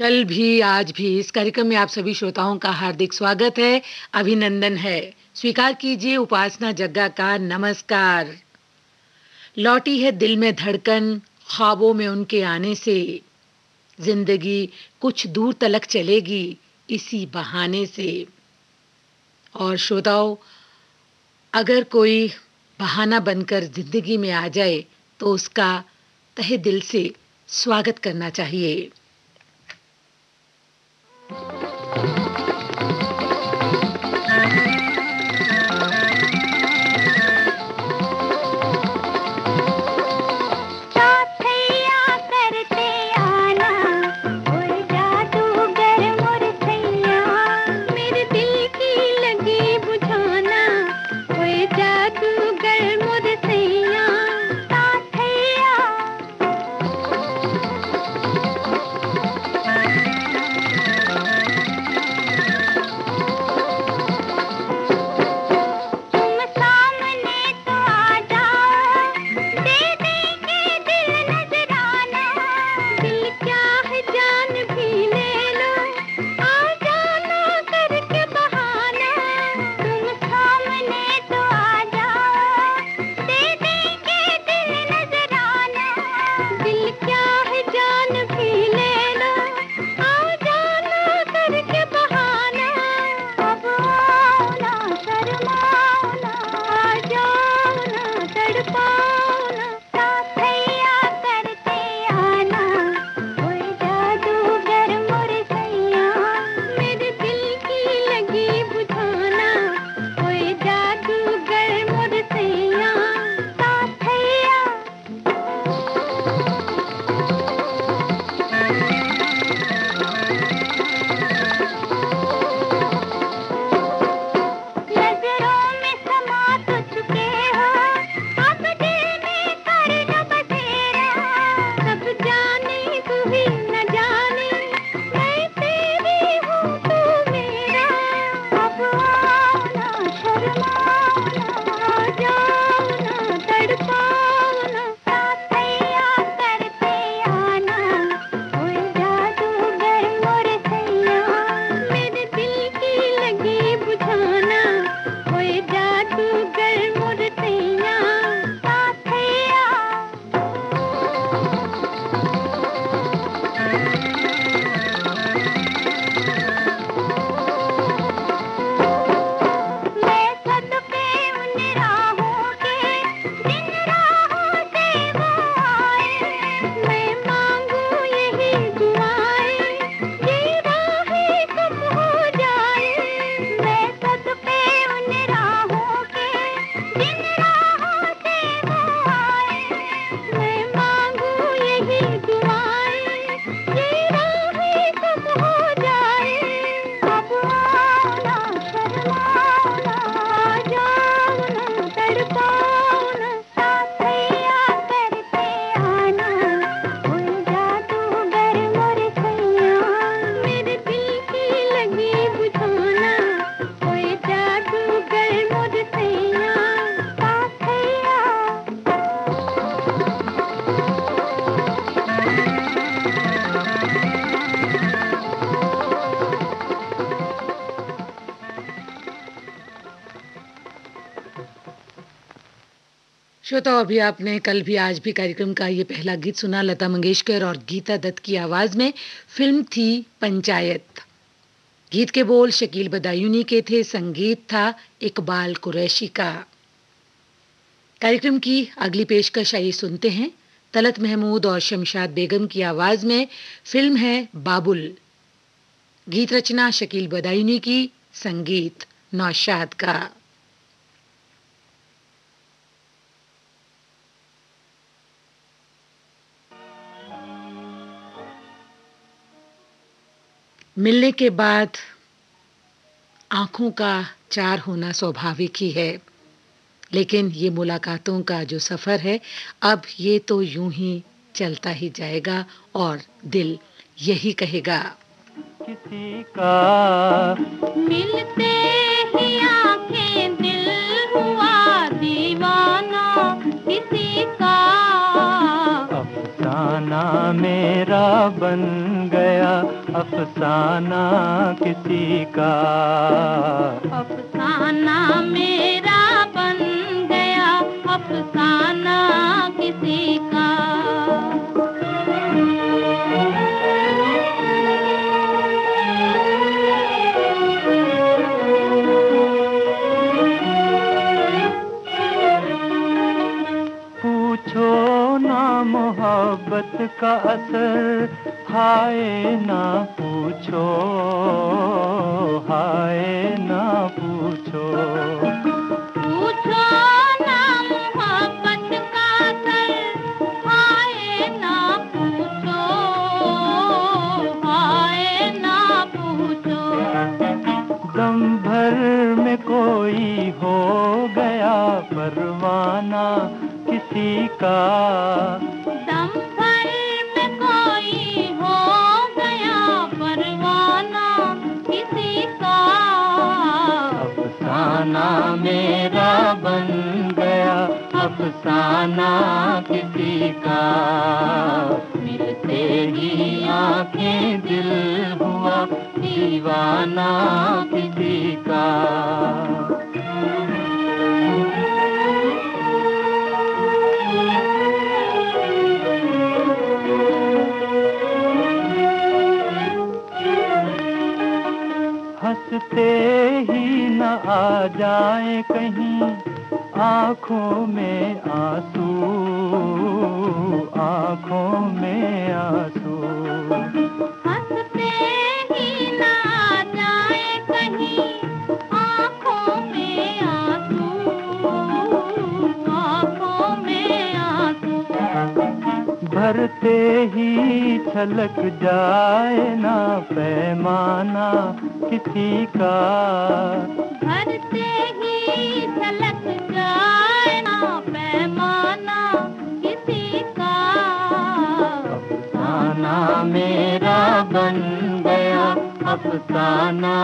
कल भी आज भी इस कार्यक्रम में आप सभी श्रोताओं का हार्दिक स्वागत है, अभिनंदन है। स्वीकार कीजिए उपासना जग्गा का नमस्कार। लौटी है दिल में धड़कन, ख्वाबों में उनके आने से। जिंदगी कुछ दूर तलक चलेगी इसी बहाने से। और श्रोताओं, अगर कोई बहाना बनकर जिंदगी में आ जाए तो उसका तहे दिल से स्वागत करना चाहिए। श्रोताओं, अभी आपने कल भी आज भी कार्यक्रम का ये पहला गीत सुना, लता मंगेशकर और गीता दत्त की आवाज में। फिल्म थी पंचायत। गीत के बोल शकील बदायूनी के थे, संगीत था इकबाल कुरैशी का। कार्यक्रम की अगली पेशकश आइए सुनते हैं। तलत महमूद और शमशाद बेगम की आवाज में फिल्म है बाबुल। गीत रचना शकील बदायूनी की, संगीत नौशाद का। मिलने के बाद आंखों का चार होना स्वाभाविक ही है, लेकिन ये मुलाकातों का जो सफ़र है, अब ये तो यूं ही चलता ही जाएगा और दिल यही कहेगा। किसी का मिलते ही आंखें दिल हुआ दीवाना, किसी का अफसाना मेरा बन गया अफसाना किसी का। अफसाना मेरा बन गया अफसाना किसी का। पूछो ना मोहब्बत का असर, हाय ना पूछो, हाय ना पूछो। पूछो ना मोहब्बत का असर, हाय ना पूछो, हाय ना पूछो। दम भर में कोई हो गया परवाना किसी का। दम भर में कोई हो गया परवाना किसी का। अफसाना मेरा बन गया अफसाना किसी का। मिलते ही आंखें दिल हुआ दीवाना किसी का। हंसते ही न आ जाए कहीं आँखों में आंसू, आँखों में आंसू। हंसते ही ना आ जाए कहीं आँखों में आंसू, आँखों में आंसू। भरते ही छलक जाए ना पैमाना किसी का। भरते ही झलक जाए ना पैमाना किसी का। अफसाना मेरा बन गया अफसाना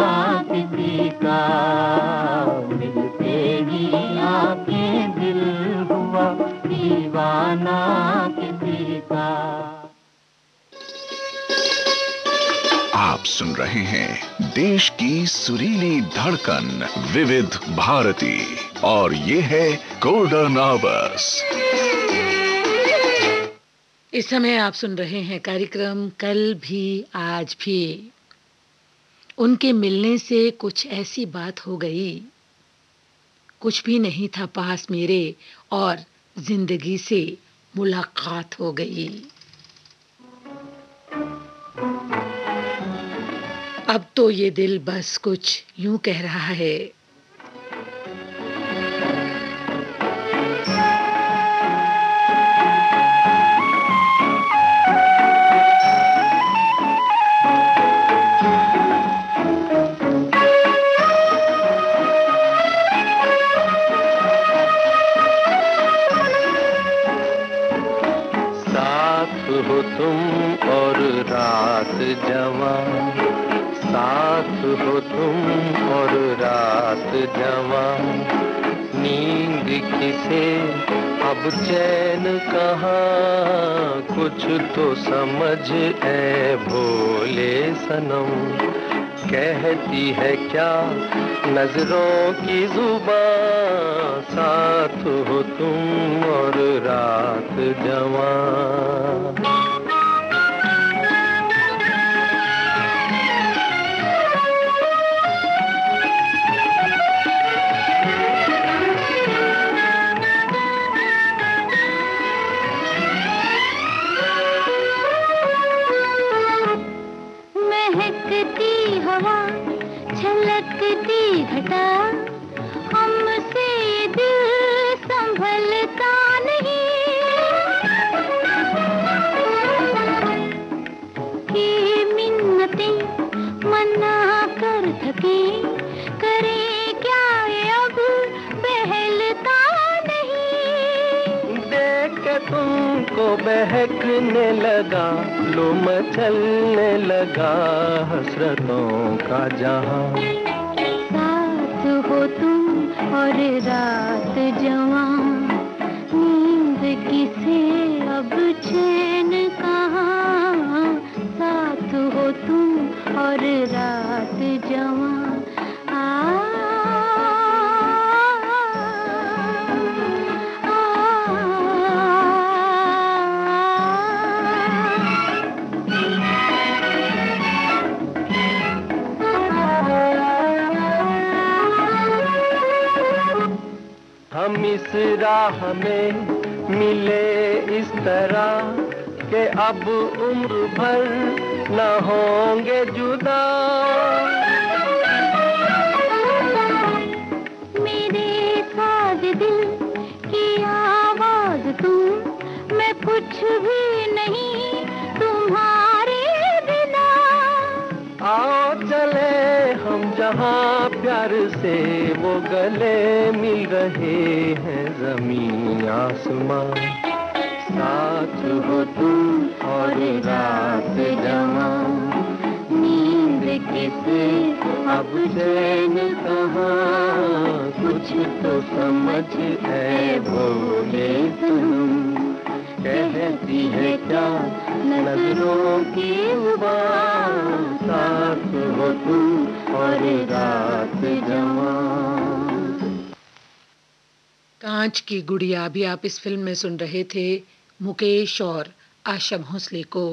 किसी का। मिलते ही आंखें दिल हुआ दीवाना किसी का। आप सुन रहे हैं देश की सुरीली धड़कन विविध भारती और ये है गोल्डन आवर्स। इस समय आप सुन रहे हैं कार्यक्रम कल भी आज भी। उनके मिलने से कुछ ऐसी बात हो गई, कुछ भी नहीं था पास मेरे और जिंदगी से मुलाकात हो गई। अब तो ये दिल बस कुछ यूं कह रहा है। साथ हो तुम और रात जवां, साथ हो तुम और रात जवां। नींद किसे अब चैन कहाँ, कुछ तो समझ ऐ भोले सनम। कहती है क्या नजरों की जुबां, साथ हो तुम और रात जवां। महकती हवा छलकती घटा, हमसे दिल संभलता नहीं। ये मिन्नतें मना कर थके, करे क्या ये अब बहलता नहीं। देख के तुमको बहकने लगा, लो मचलने लगा हसरतों का जहां। साथ हो तुम और रात जवां, नींद किसे अब चैन कहाँ, तुम और रात जवां। हम इस राह में मिले इस तरह कि अब उम्र भर न होंगे जुदा। मेरे साज दिल की आवाज तुम, मैं कुछ भी नहीं तुम्हारे बिना। आओ चले हम जहाँ प्यार से वो गले मिल रहे हैं ज़मीन आसमां। साथ हो तुम और रात जवां, नींद किसे अब चैन कहाँ, कुछ तो समझ है बोले तुम, कहती है क्या नजरों की जुबान। साथ हो तुम और रात जवां। कांच की गुड़िया भी आप इस फिल्म में सुन रहे थे मुकेश और आशा भोसले को।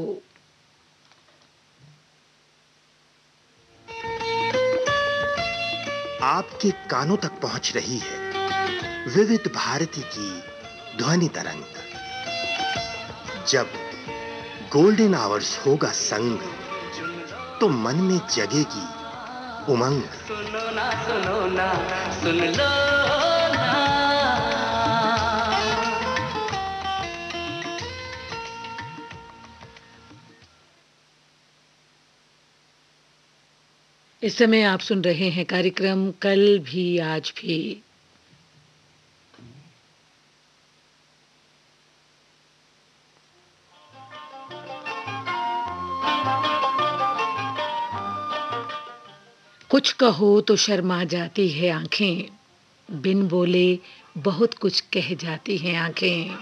आपके कानों तक पहुंच रही है विविध भारती की ध्वनि तरंग। जब गोल्डन आवर्स होगा संग, तो मन में जगेगी उमंग। सुनो ना सुन लो ना। इस समय आप सुन रहे हैं कार्यक्रम कल भी आज भी। कुछ कहो तो शर्मा जाती है आंखें, बिन बोले बहुत कुछ कह जाती हैं आंखें।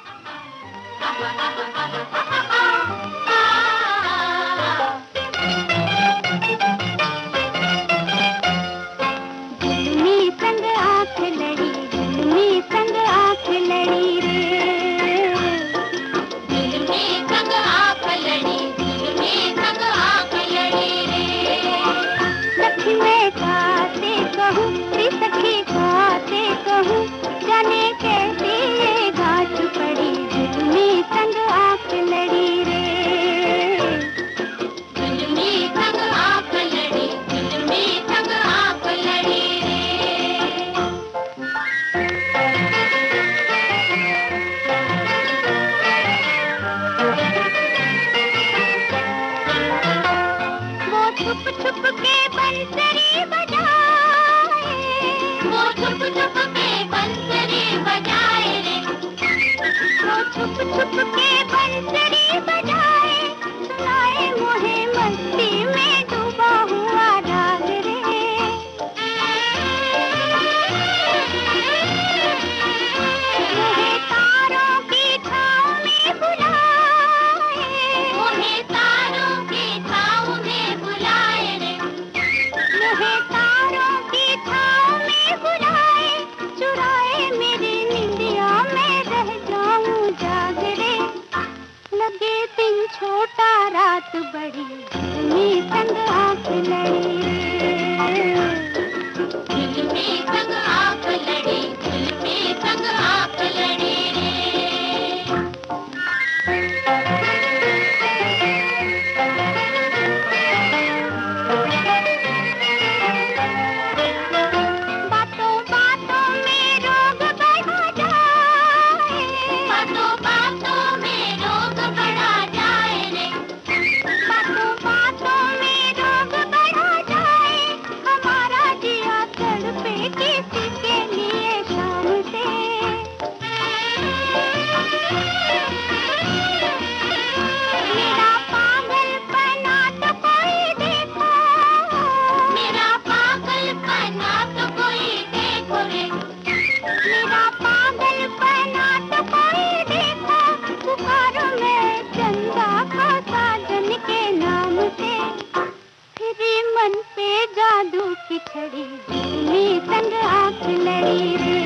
की छड़ी जुल्मी संग आंख लड़ी रे,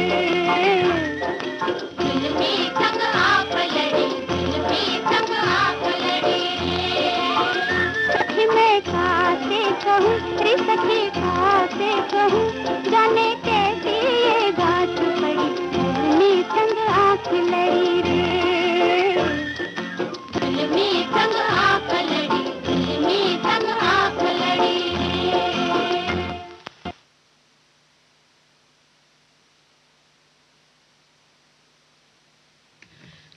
जुल्मी संग आंख लड़ी, जुल्मी संग आंख लड़ी रे। सखी मैं कासे कहूँ रे सखी कासे कहूँ, जाने कैसी ये बात पड़ी जुल्मी संग आंख लड़ी रे, जुल्मी संग आंख लड़ी, जुल्मी संग आंख लड़ी रे।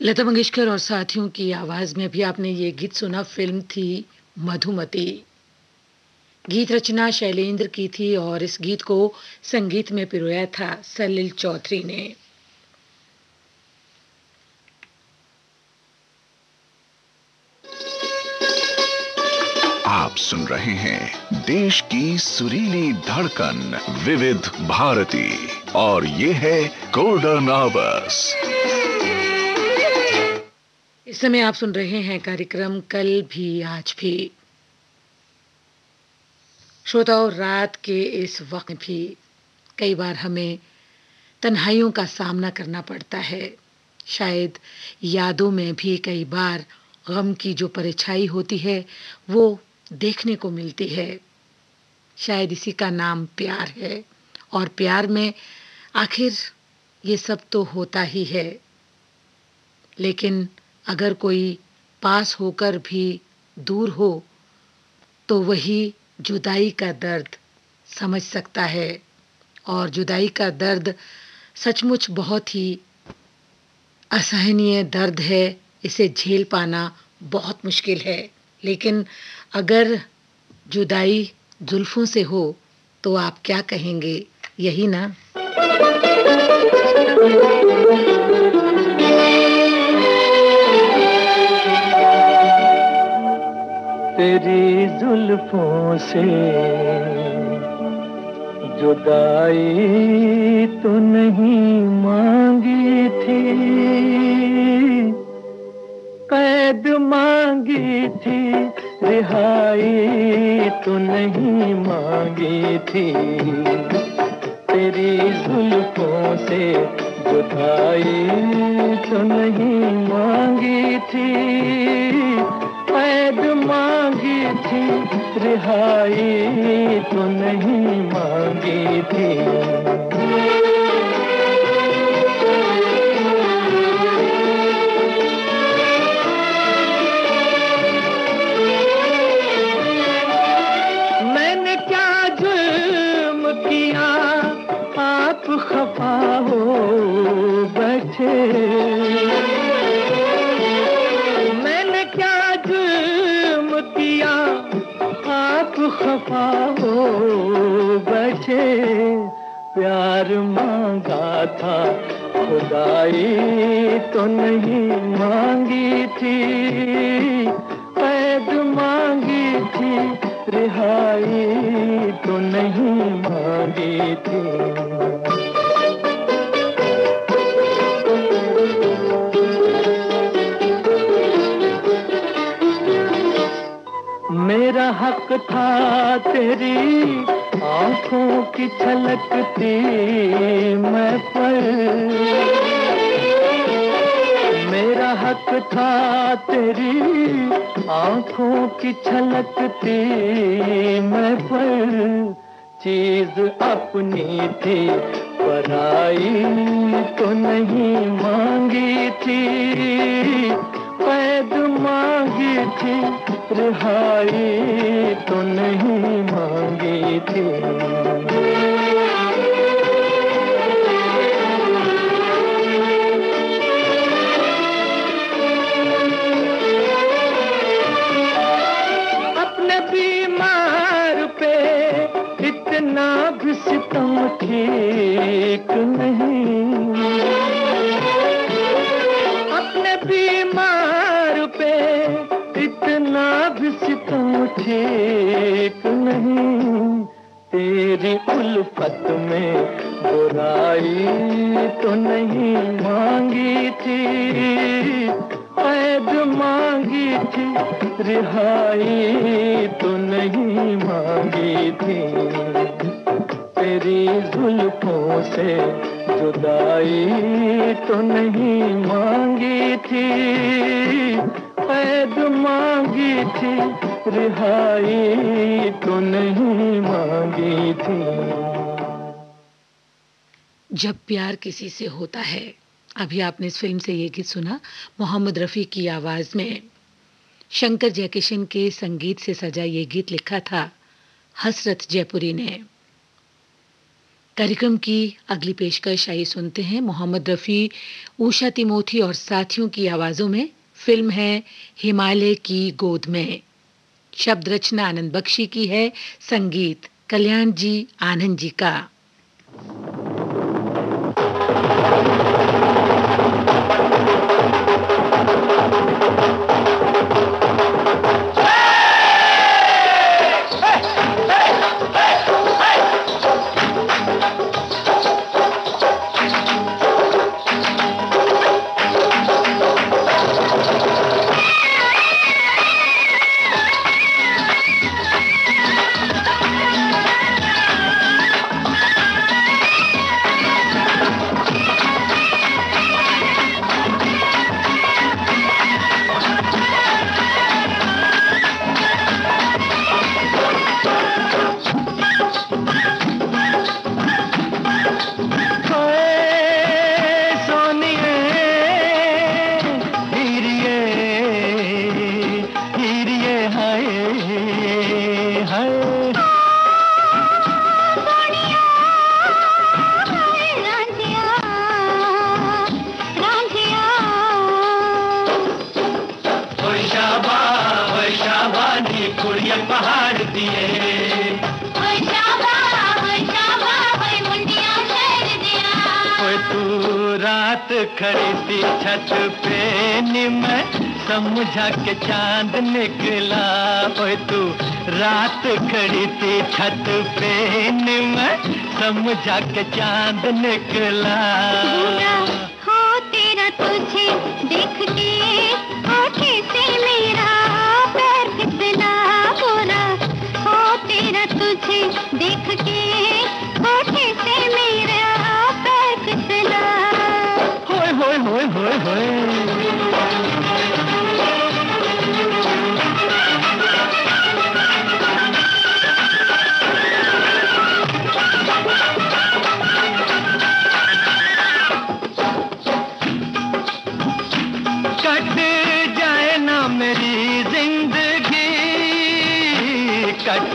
लता मंगेशकर और साथियों की आवाज में भी आपने ये गीत सुना। फिल्म थी मधुमती। गीत रचना शैलेंद्र की थी और इस गीत को संगीत में पिरोया था सलिल चौधरी ने। आप सुन रहे हैं देश की सुरीली धड़कन विविध भारती और ये है गोल्डन आवर्स। इस समय आप सुन रहे हैं कार्यक्रम कल भी आज भी। श्रोताओं, रात के इस वक्त भी कई बार हमें तन्हाइयों का सामना करना पड़ता है। शायद यादों में भी कई बार गम की जो परछाई होती है वो देखने को मिलती है। शायद इसी का नाम प्यार है और प्यार में आखिर ये सब तो होता ही है। लेकिन अगर कोई पास होकर भी दूर हो तो वही जुदाई का दर्द समझ सकता है और जुदाई का दर्द सचमुच बहुत ही असहनीय दर्द है। इसे झेल पाना बहुत मुश्किल है। लेकिन अगर जुदाई जुल्फों से हो तो आप क्या कहेंगे, यही ना? तेरी जुल्फों से जुदाई तो नहीं मांगी थी, कैद मांगी थी, रिहाई तो नहीं मांगी थी। तेरी जुल्फों से जुदाई तो नहीं मांगी थी, कैद मांगी थी, रिहाई तो नहीं मांगी थी। खफा हो बैठे, मैंने क्या जुर्म किया, आप खफा हो बैठे। प्यार मांगा था, खुदाई तो नहीं मांगी थी, कैद मांगी थी, रिहाई तो नहीं मांगी थी। मेरा हक था तेरी आंखों की छलकती मैं पर, मेरा हक था तेरी आंखों की छलकती मैं पर। चीज अपनी थी, पराई तो नहीं मांगी थी, कैद मांगी थी, रिहाई तो नहीं मांगी थी। अपने बीमार पे इतना भी सितम ठीक नहीं, अपने बीमार पे इतना भी सितम ठीक नहीं। तेरी उल्फत में बुराई तो नहीं मांगी थी, कैद मांगी थी, रिहाई तो नहीं मांगी थी। तेरी जुल्फों से जुदाई तो नहीं मांगी थी, कैद मांगी थी, रिहाई तो नहीं मांगी थी। जब प्यार किसी से होता है, अभी आपने इस फिल्म से ये गीत सुना मोहम्मद रफ़ी की आवाज में। शंकर जयकिशन के संगीत से सजा ये गीत लिखा था हसरत जयपुरी ने। कार्यक्रम की अगली पेशकश आइए सुनते हैं मोहम्मद रफ़ी, उषा तिमोथी और साथियों की आवाजों में। फिल्म है हिमालय की गोद में। शब्द रचना आनंद बख्शी की है, संगीत कल्याण जी आनंद जी का। खड़ी थी छत पे मैं समझा के चांद निकला। ओए तू रात खड़ी थी छत पे मैं समझा के चांद निकला। बुरा हो तेरा तुझे देख के आँखें से मेरा पैर फिसला। बुरा हो तेरा तुझे देख के आँखें से मेरा पैर फिसला। होए होए होए होए कट जाए ना मेरी जिंदगी, कट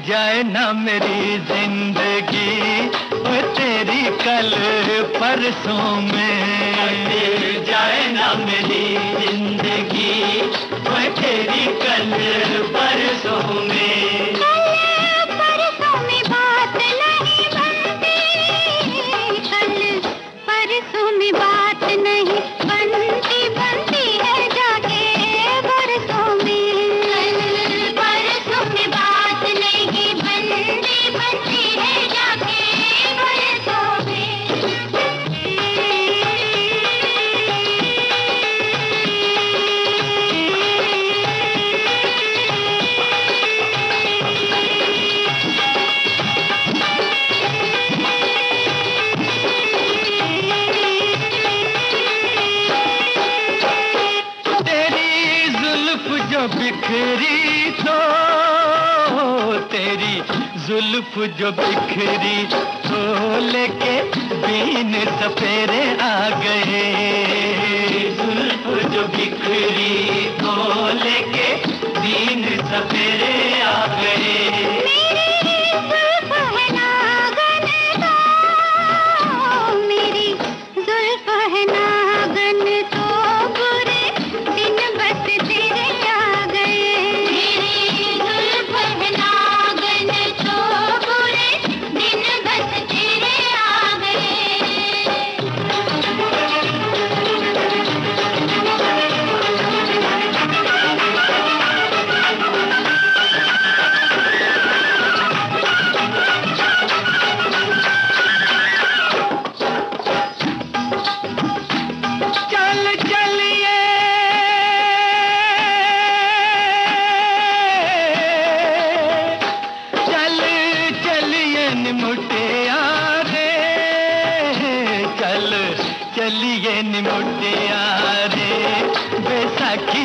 जाए ना मेरी जिंदगी तेरी कल परसों में। जाए ना मेरी जिंदगी तेरी कल परसों में। कल परसों में बात नहीं बनती, कल परसों में बात नहीं बनती, बनती है जाके बरसों में। कल परसों में बात नहीं बनती, बनती है जाके बरसों में। बिखरी तो तेरी जुल्फ जो बिखरी तो लेके बीन सपेरे आ गए। जुल्फ जो बिखरी तो लेके बीन सपेरे आ गए।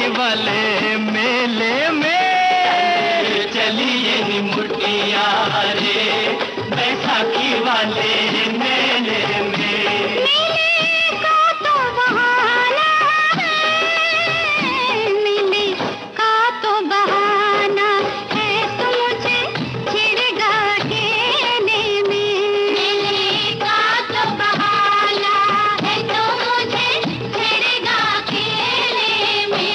वाले मेले में चलिए मुटिया रे बैसाखी वाले मेले में। मेले का तो बहाना है, मेले का तो बहाना है, तो मुझे छिड़गा खेने में। मेले का तो बहाना है, तो मुझे छिड़गा खेने में।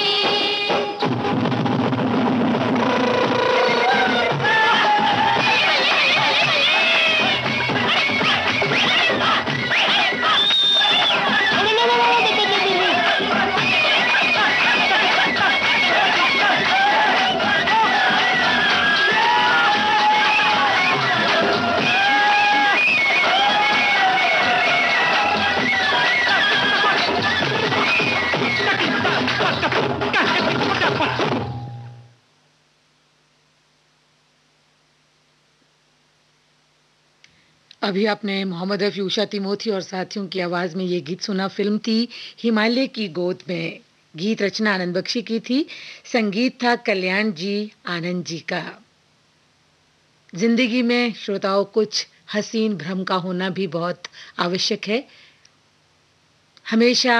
अभी आपने मोहम्मद रफी, उषा तिमोथी और साथियों की आवाज में ये गीत सुना। फिल्म थी हिमालय की गोद में। गीत रचना आनंद बख्शी की थी, संगीत था कल्याण जी आनंद जी का। जिंदगी में श्रोताओं कुछ हसीन भ्रम का होना भी बहुत आवश्यक है। हमेशा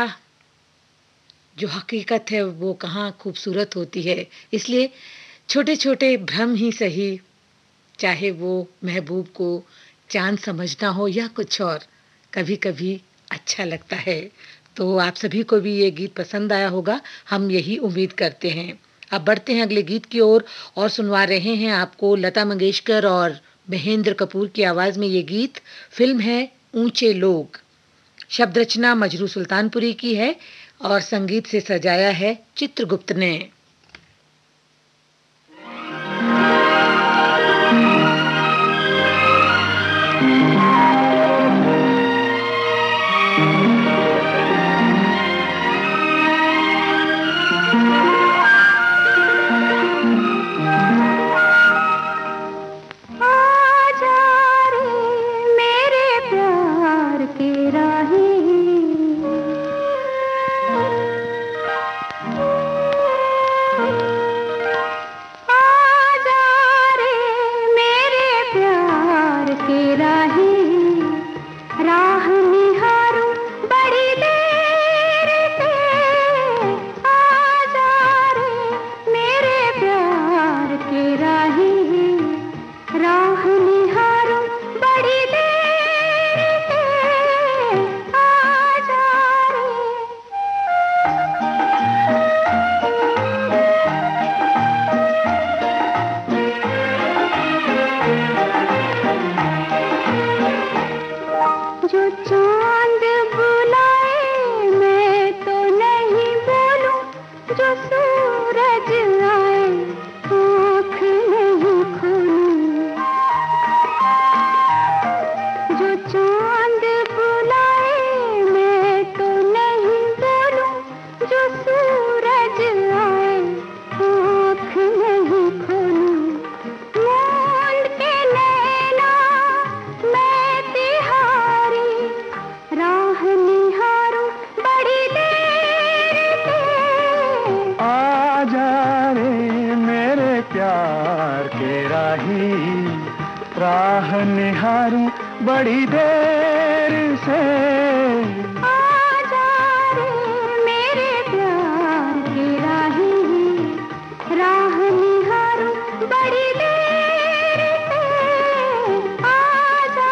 जो हकीकत है वो कहाँ खूबसूरत होती है, इसलिए छोटे छोटे भ्रम ही सही, चाहे वो महबूब को चांद समझना हो या कुछ और, कभी कभी अच्छा लगता है। तो आप सभी को भी ये गीत पसंद आया होगा, हम यही उम्मीद करते हैं। अब बढ़ते हैं अगले गीत की ओर और सुनवा रहे हैं आपको लता मंगेशकर और महेंद्र कपूर की आवाज में ये गीत। फिल्म है ऊंचे लोग। शब्द रचना मजरू सुल्तानपुरी की है और संगीत से सजाया है चित्रगुप्त ने। राह निहारूं बड़ी देर से। आजा रे मेरे प्यार की राही, राह निहारूं बड़ी देर से। आजा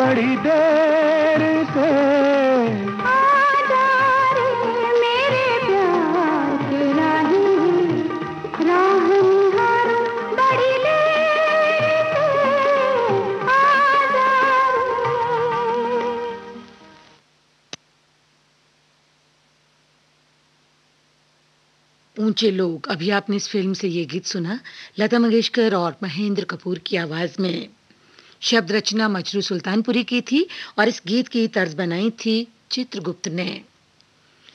बड़ी देर से आजा रे मेरे प्यार के राही राह निहारूं बड़ी देर से आजा रे। ऊंचे लोग। अभी आपने इस फिल्म से ये गीत सुना, लता मंगेशकर और महेंद्र कपूर की आवाज में। शब्द रचना मजरू सुल्तानपुरी की थी और इस गीत की तर्ज बनाई थी चित्रगुप्त ने।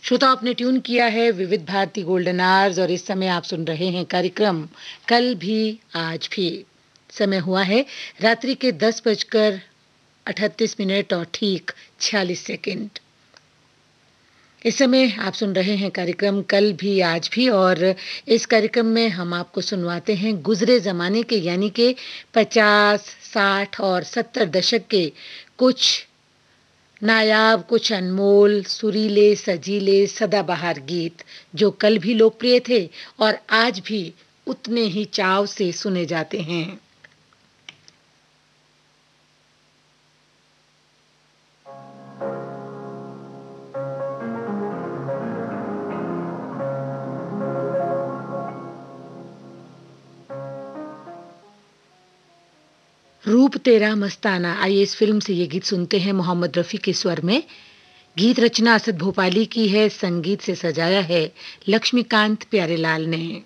श्रोता, आपने ट्यून किया है विविध भारती गोल्डन आवर्स और इस समय आप सुन रहे हैं कार्यक्रम कल भी आज भी। समय हुआ है रात्रि के 10:38 और ठीक 46 सेकंड। इस समय आप सुन रहे हैं कार्यक्रम कल भी आज भी और इस कार्यक्रम में हम आपको सुनवाते हैं गुजरे जमाने के यानी के 50, 60 और 70 दशक के कुछ नायाब, कुछ अनमोल, सुरीले, सजीले, सदाबहार गीत जो कल भी लोकप्रिय थे और आज भी उतने ही चाव से सुने जाते हैं। रूप तेरा मस्ताना। आइए इस फिल्म से ये गीत सुनते हैं मोहम्मद रफी के स्वर में। गीत रचना असद भोपाली की है, संगीत से सजाया है लक्ष्मीकांत प्यारेलाल ने।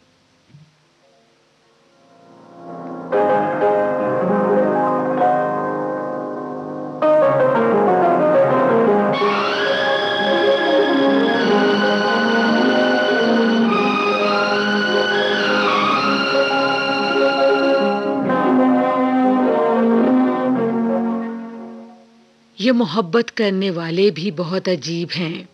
ये मोहब्बत करने वाले भी बहुत अजीब हैं।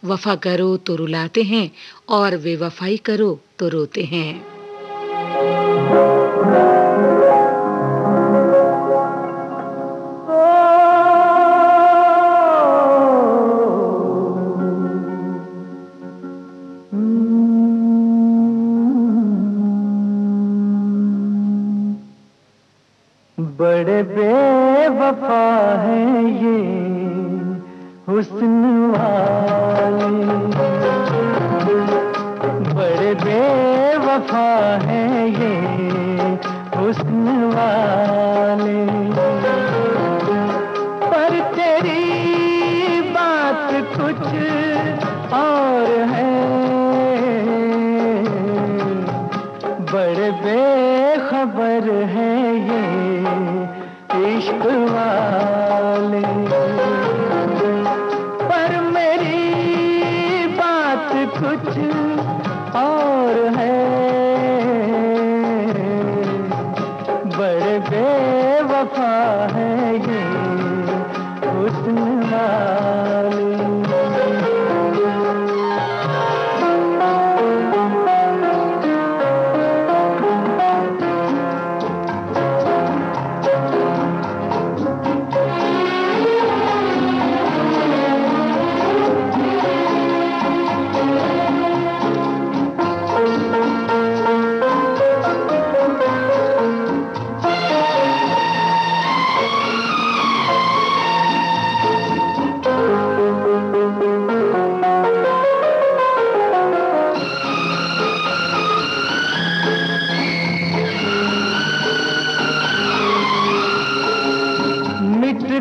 वफा करो तो रुलाते हैं और बेवफाई करो तो रोते हैं। बड़े बेवफा हैं ये हुस्न वाले, बड़े बेवफा हैं ये हुस्न वाले, पर तेरी बात कुछ और है, बड़े बेखबर हैं ये इश्क वाले, पर मेरी बात कुछ और है, बड़े बेवफा है ये हुस्न वाले।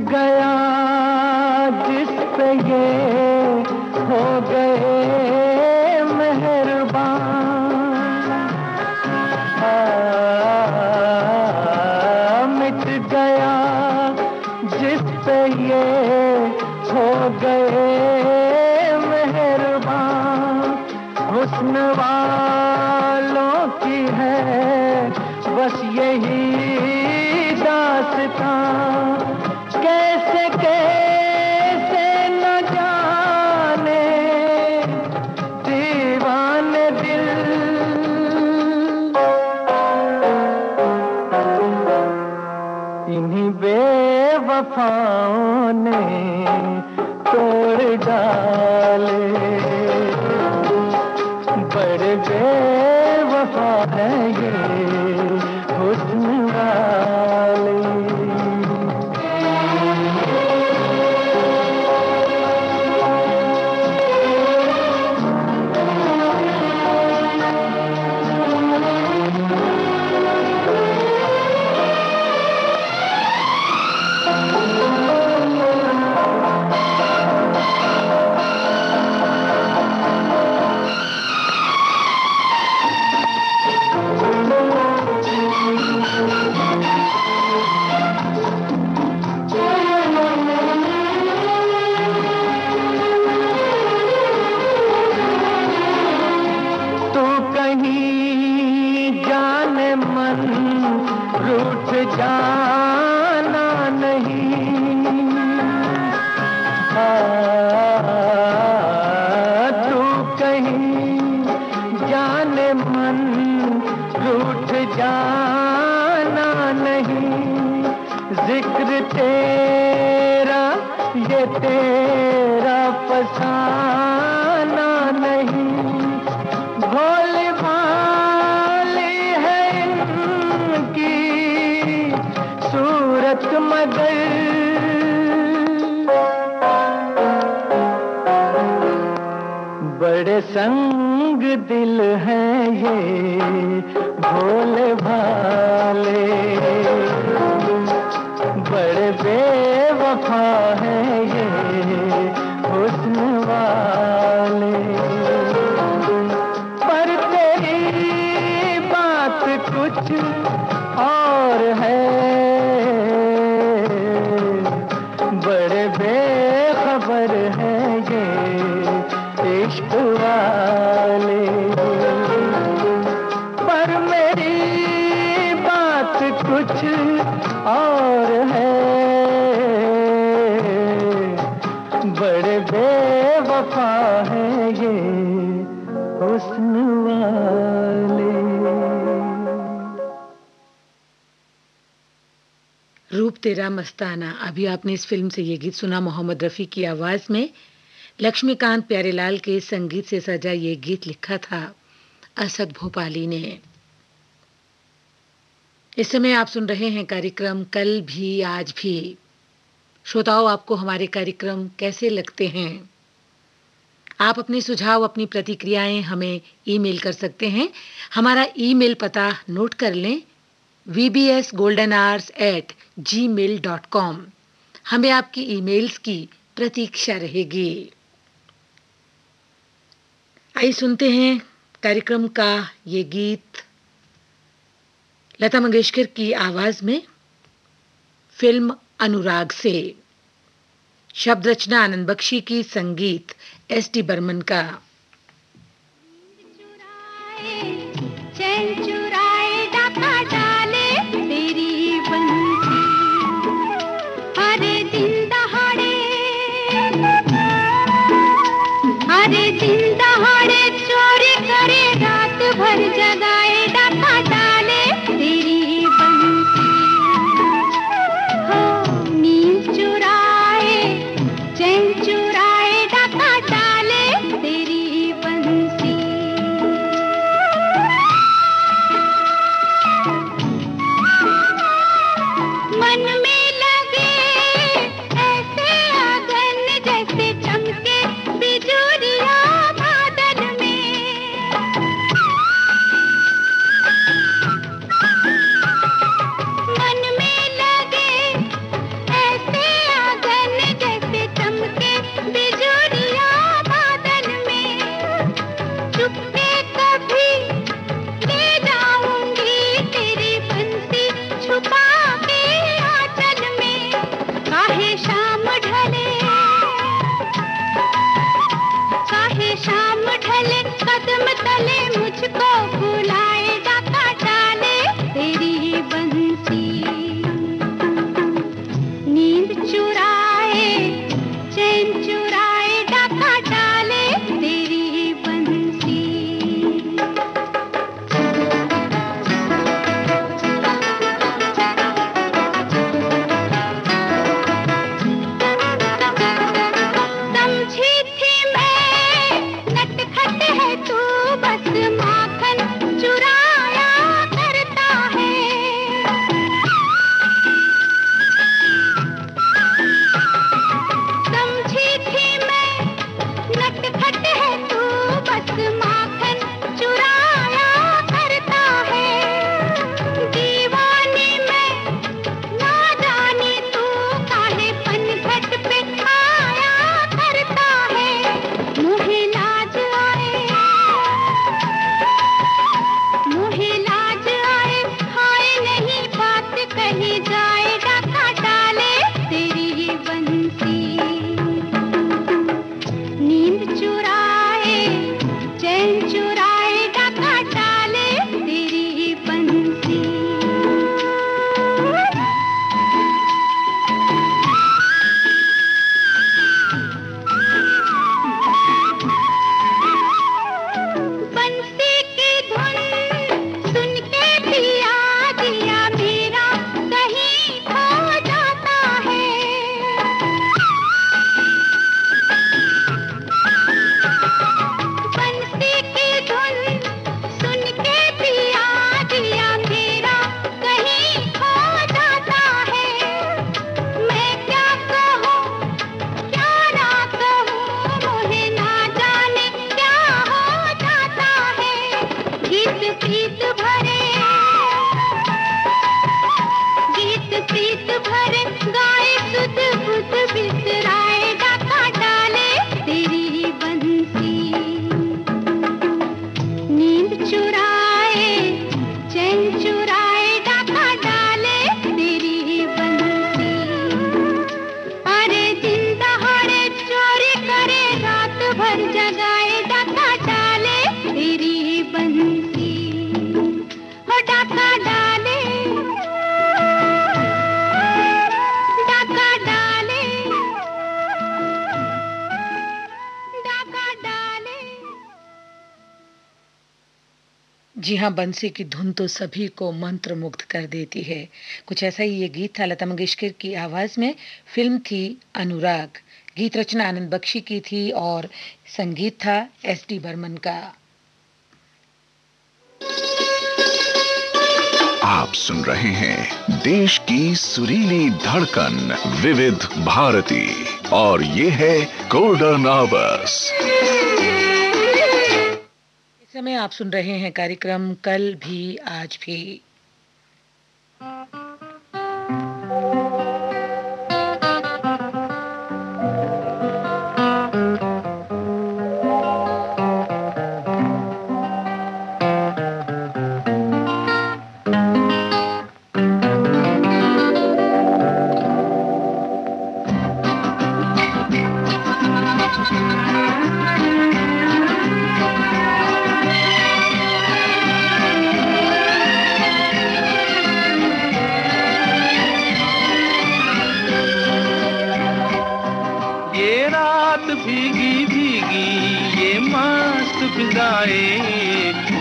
गया जिस पे ये हो गए मेहरबान, मिट गया जिस पे ये हो गए मेहरबान, हुस्न वालों की है बस यही दास्तां, कैसे कैसे न जाने दीवाने दिल, इन्हीं बेवफाओं ने तोड़ डाले, बड़े बेवफा है ये हुस्न वाले। अफसाना नहीं, भोले भाले है इनकी सूरत मगर बड़े संग दिल हैं ये भोले भाले, बड़े बेवफा हैं ये हुस्न वाले। पर तेरी बात कुछ और है, बड़े बेखबर हैं ये इश्क वाले। पर मेरी बात कुछ और है, बड़े बेवफा हैं ये हुस्न वाले। रूप तेरा मस्ताना। अभी आपने इस फिल्म से ये गीत सुना मोहम्मद रफी की आवाज में। लक्ष्मीकांत प्यारेलाल के संगीत से सजा ये गीत लिखा था असद भोपाली ने। इस समय आप सुन रहे हैं कार्यक्रम कल भी आज भी। श्रोताओं, आपको हमारे कार्यक्रम कैसे लगते हैं? आप अपने सुझाव, अपनी प्रतिक्रियाएं हमें ईमेल कर सकते हैं। हमारा ईमेल पता नोट कर लें, vbsgoldenhours@gmail.com। हमें आपकी ईमेल्स की प्रतीक्षा रहेगी। आइए सुनते हैं कार्यक्रम का ये गीत लता मंगेशकर की आवाज में, फिल्म अनुराग से। शब्द रचना आनंद बख्शी की, संगीत एस.डी. बर्मन का। चैन चुराए डाका डाले तेरी बंसी, अरे दिन दहाड़े चोरी करे रात भर जगाए डाका डाले तेरी बंसी। हो नींद चुराए चैन चुराए डाका डाले तेरी बंसी। मन में लगे ऐसे आंगन जैसे चमके बिजुरिया बादल में। मन में लगे ऐसे आंगन जैसे चमके बिजुरिया बादल में। चुपके कभी ले जाऊंगी तेरी बंसी छुपा के आंचल में। काहे शाम ढले कदम तले मुझको बुलाए डाका डाले तेरी बंसी। नींद चुराए चैन चुराए डाका डाले तेरी बंसी। समझी थी मैं नटखट है तू बस जी हाँ, बंसी की धुन तो सभी को मंत्रमुग्ध कर देती है। कुछ ऐसा ही ये गीत था लता मंगेशकर की आवाज में। फिल्म थी अनुराग। गीत रचना आनंद बख्शी की थी और संगीत था एस.डी. बर्मन का। आप सुन रहे हैं देश की सुरीली धड़कन विविध भारती और ये है गोल्डन आवर्स। इस समय आप सुन रहे हैं कार्यक्रम कल भी आज भी।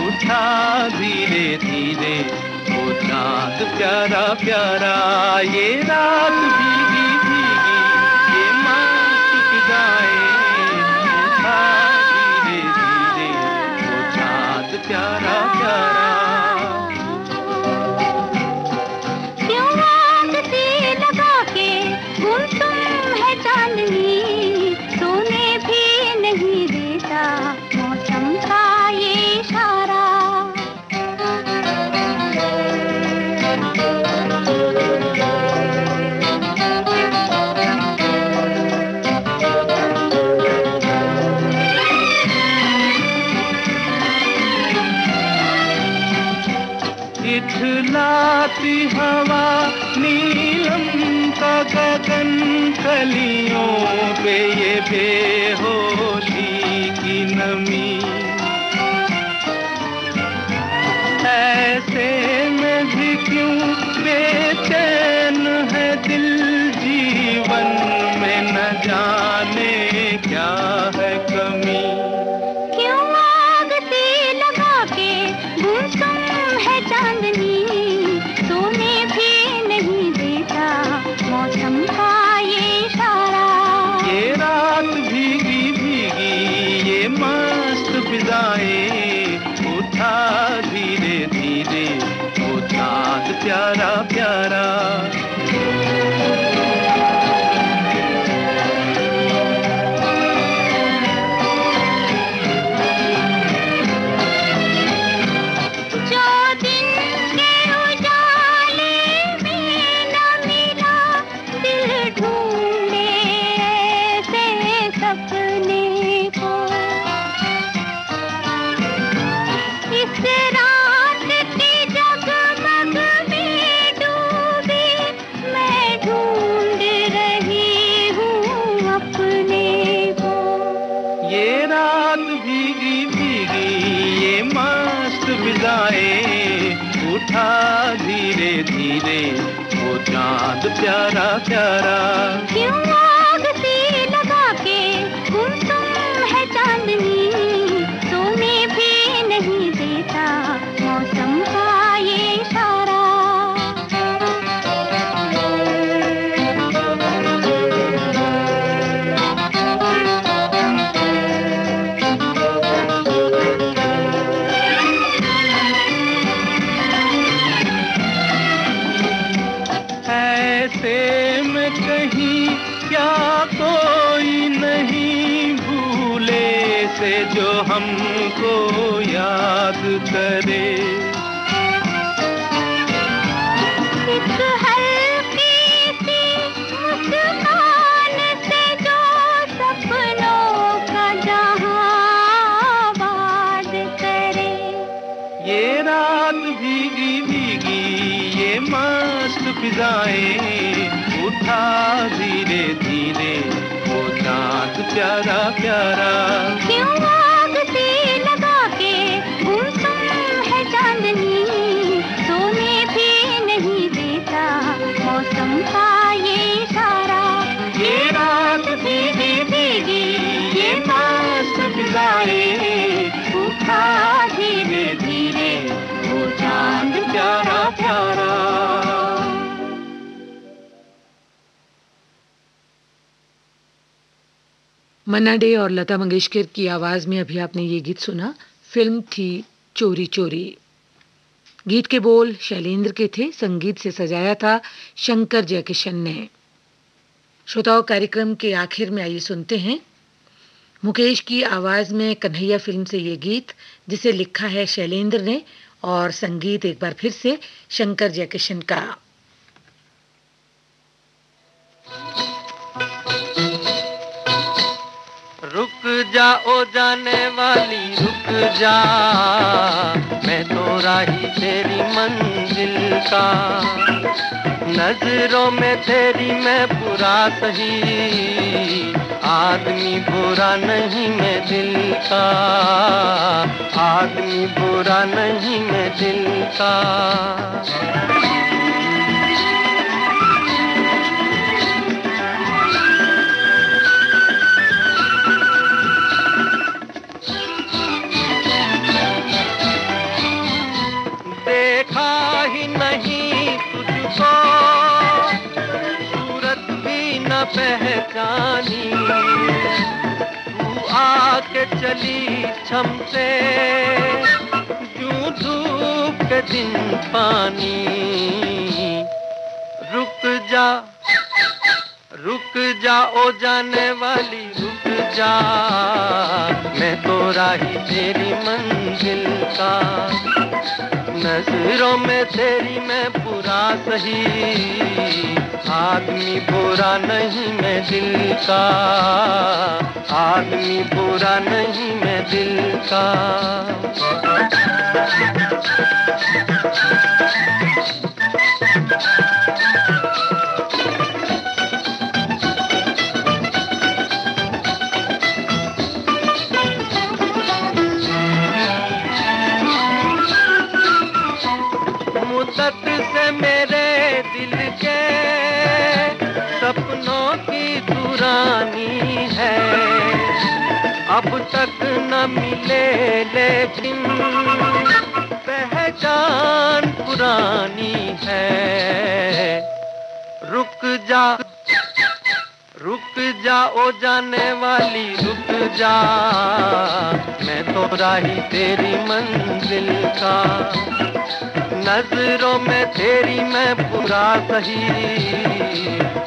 उठा धीरे धीरे वो चाँद प्यारा प्यारा, ये रात भीगी भीगी ये मस्त फिजाएं, उठा धीरे धीरे वो चाँद प्यारा प्यारा। क्यों आग से लगा के गुमसुम है चांदनी, सोने भी नहीं देता मौसम का ये इशारा। इठलाती हवा नीलम का गगन, कलियों पे ये बेहोशी की नमी, ऐसे में भी क्यों बेचैन है दिल, जीवन में न जाने क्या है कमी। क्यों आग से लगा के गुमसुम है चांदनी, सोने भी नहीं देता मौसम का ये इशारा। ये रात भीगी भीगी ये मस्त फिजाएं, उठा धीरे धीरे वो चाँद प्यारा प्यारा। उठा धीरे धीरे वो चाँद प्यारा प्यारा। क्यों आग से लगा के गुमसुम है चांदनी, सोने भी नहीं देता मौसम का ये इशारा। ऐसे में कहीं क्या कोई नहीं भूले से जो हमको याद करे। एक हल्की सी मुस्कान से जो सपनों का जहां आबाद करे। ये रात भीगी भीगी ये मस्त फिजाएं, उठा धीरे धीरे वो चाँद प्यारा प्यारा। क्यों आग से लगा के गुमसुम है चांदनी, सोने भी नहीं देता मौसम का ये इशारा। ये रात भीगी भीगी ये मस्त फिजाएं, उठा धीरे धीरे मन्ना डे और लता मंगेशकर की आवाज में अभी आपने ये गीत सुना। फिल्म थी चोरी चोरी। गीत के बोल शैलेंद्र के थे, संगीत से सजाया था शंकर जयकिशन ने। श्रोताओं, कार्यक्रम के आखिर में आइए सुनते हैं मुकेश की आवाज में कन्हैया फिल्म से ये गीत, जिसे लिखा है शैलेंद्र ने और संगीत एक बार फिर से शंकर जयकिशन का। रुक जा ओ जाने वाली रुक जा, मैं तो राही तेरी मंजिल का। नजरों में तेरी मैं बुरा सही, आदमी बुरा नहीं मैं दिल का, आदमी बुरा नहीं मैं दिल का। देखा ही नहीं तुझको, सूरत भी न पहचानी, तू आके चली छम से, यूं धूप के दिन पानी। रुक जा ओ जाने वाली रुक जा, मैं तो राही तेरी मंजिल का। नजरों में तेरी मैं बुरा सही, आदमी बुरा नहीं मैं दिल का, आदमी बुरा नहीं मैं दिल का। मुद्दत से मेरे दिल के सपनों की दुरानी है, अब तक न मिले लेकिन पहचान पुरानी है। रुक जा ओ जाने वाली रुक जा, मैं तो राही तेरी मंजिल का। नजरों में तेरी मैं बुरा सही,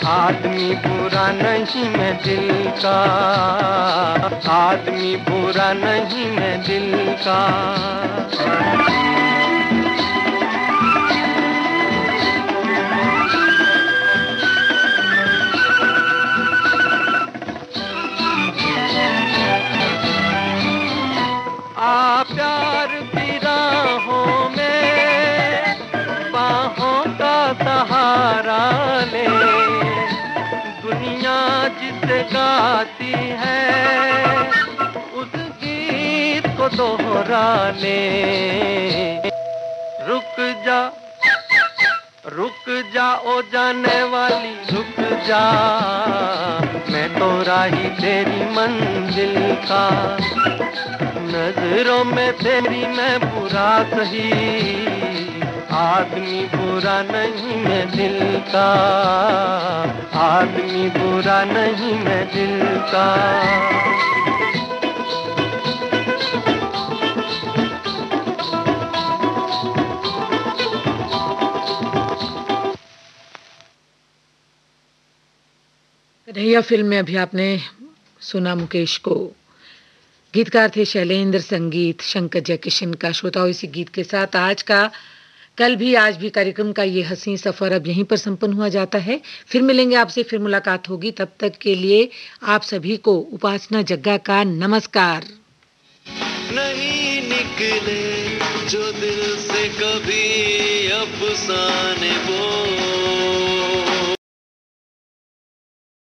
आदमी बुरा नहीं मैं दिल का, आदमी बुरा नहीं मैं दिल का। आ प्यार की राहों में बाहों का सहारा ले, दुनिया जिसे गाती है उस गीत को दोहरा ले। रुक जा ओ जाने वाली रुक जा, मैं तो राही तेरी मंजिल का। नजरों में तेरी मैं बुरा सही, आदमी बुरा नहीं मैं दिल का, आदमी बुरा नहीं मैं दिल का। कन्हैया फिल्म में अभी आपने सुना मुकेश को। गीतकार थे शैलेंद्र, संगीत शंकर जयकिशन का। श्रोताओं, इसी गीत के साथ आज का कल भी आज भी कार्यक्रम का ये हसीन सफर अब यहीं पर संपन्न हुआ जाता है। फिर मिलेंगे आपसे, फिर मुलाकात होगी। तब तक के लिए आप सभी को उपासना जग्गा का नमस्कार। नहीं निकले जो दिल से कभी अफसाने वो